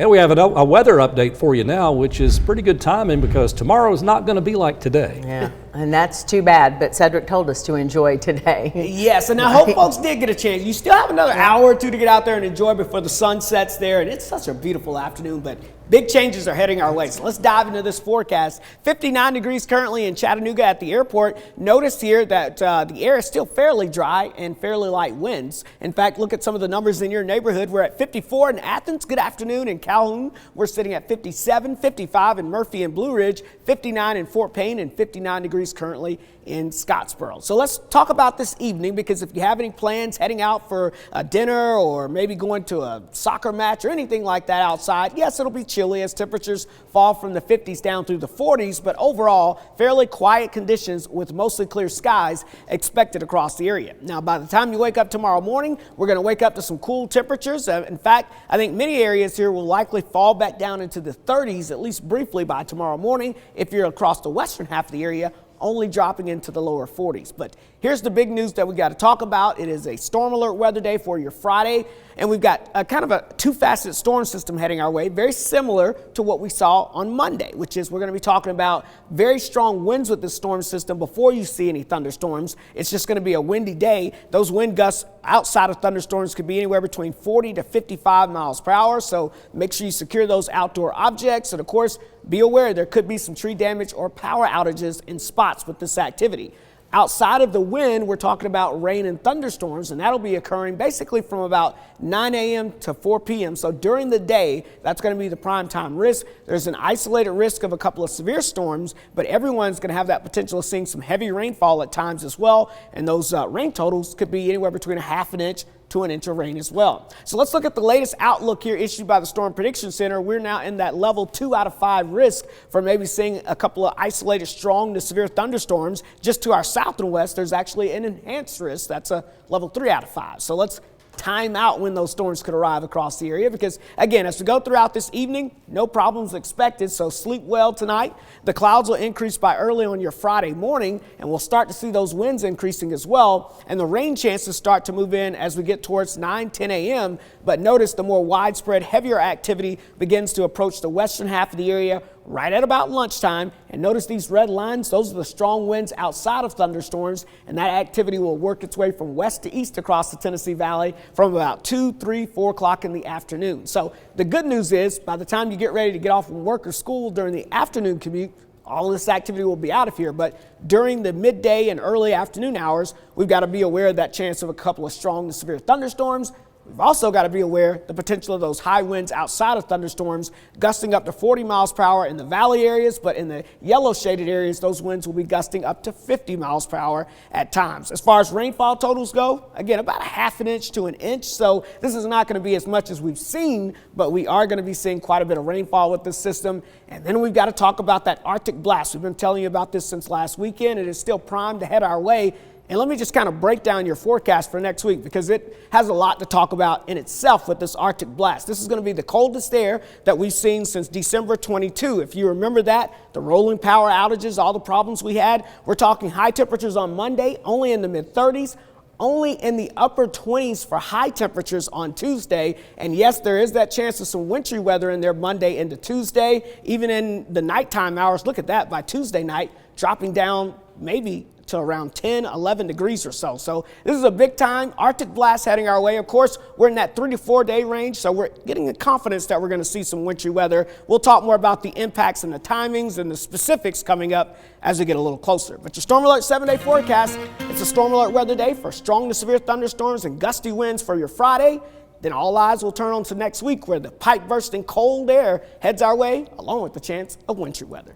And we have a weather update for you now, which is pretty good timing because tomorrow is not going to be like today. Yeah, and that's too bad, but Cedric told us to enjoy today. Yes, and I hope folks did get a chance. You still have another hour or two to get out there and enjoy before the sun sets there, and it's such a beautiful afternoon, but big changes are heading our way. So let's dive into this forecast. 59 degrees currently in Chattanooga at the airport. Notice here that the air is still fairly dry and fairly light winds. In fact, look at some of the numbers in your neighborhood. We're at 54 in Athens. Good afternoon. In Calhoun, we're sitting at 57, 55 in Murphy and Blue Ridge, 59 in Fort Payne, and 59 degrees currently in Scottsboro. So let's talk about this evening, because if you have any plans heading out for a dinner or maybe going to a soccer match or anything like that outside, yes, it'll be chilly as temperatures fall from the 50s down through the 40s, but overall fairly quiet conditions with mostly clear skies expected across the area. Now, by the time you wake up tomorrow morning, we're going to wake up to some cool temperatures. In fact, I think many areas here will likely fall back down into the 30s, at least briefly, by tomorrow morning. If you're across the western half of the area, only dropping into the lower 40s. But here's the big news that we got to talk about. It is a storm alert weather day for your Friday, and we've got a kind of a two-faceted storm system heading our way, very similar to what we saw on Monday, which is we're going to be talking about very strong winds with this storm system before you see any thunderstorms. It's just going to be a windy day. Those wind gusts outside of thunderstorms could be anywhere between 40 to 55 miles per hour, so make sure you secure those outdoor objects, and of course, be aware there could be some tree damage or power outages in spots with this activity. Outside of the wind, we're talking about rain and thunderstorms, and that'll be occurring basically from about 9 a.m. to 4 p.m. So during the day, that's going to be the prime time risk. There's an isolated risk of a couple of severe storms, but everyone's going to have that potential of seeing some heavy rainfall at times as well, and those rain totals could be anywhere between a half an inch to an inch of rain as well. So let's look at the latest outlook here issued by the Storm Prediction Center. We're now in that level 2 out of 5 risk for maybe seeing a couple of isolated strong to severe thunderstorms. Just to our south and west, there's actually an enhanced risk. That's a level 3 out of 5. So let's time out when those storms could arrive across the area, because again, as we go throughout this evening, no problems expected, so sleep well tonight. The clouds will increase by early on your Friday morning, and we'll start to see those winds increasing as well, and the rain chances start to move in as we get towards 9-10 a.m. But notice the more widespread, heavier activity begins to approach the western half of the area right at about lunchtime. And notice these red lines, those are the strong winds outside of thunderstorms, and that activity will work its way from west to east across the Tennessee Valley from about 2, 3, 4 o'clock in the afternoon. So the good news is by the time you get ready to get off from work or school during the afternoon commute, all of this activity will be out of here. But during the midday and early afternoon hours, we've got to be aware of that chance of a couple of strong to severe thunderstorms. We've also got to be aware the potential of those high winds outside of thunderstorms gusting up to 40 miles per hour in the valley areas, but in the yellow shaded areas, those winds will be gusting up to 50 miles per hour at times. As far as rainfall totals go, again, about a half an inch to an inch. So this is not going to be as much as we've seen, but we are going to be seeing quite a bit of rainfall with this system. And then we've got to talk about that Arctic blast. We've been telling you about this since last weekend. It is still primed to head our way. And let me just kind of break down your forecast for next week, because it has a lot to talk about in itself with this Arctic blast. This is going to be the coldest air that we've seen since December 22. If you remember that, the rolling power outages, all the problems we had, we're talking high temperatures on Monday, only in the mid-30s, only in the upper 20s for high temperatures on Tuesday. And yes, there is that chance of some wintry weather in there Monday into Tuesday, even in the nighttime hours. Look at that, by Tuesday night, dropping down maybe to around 10, 11 degrees or so. So this is a big time Arctic blast heading our way. Of course, we're in that 3 to 4 day range, so we're getting the confidence that we're going to see some wintry weather. We'll talk more about the impacts and the timings and the specifics coming up as we get a little closer. But your Storm Alert 7-day forecast, it's a Storm Alert weather day for strong to severe thunderstorms and gusty winds for your Friday. Then all eyes will turn on to next week, where the pipe bursting cold air heads our way, along with the chance of wintry weather.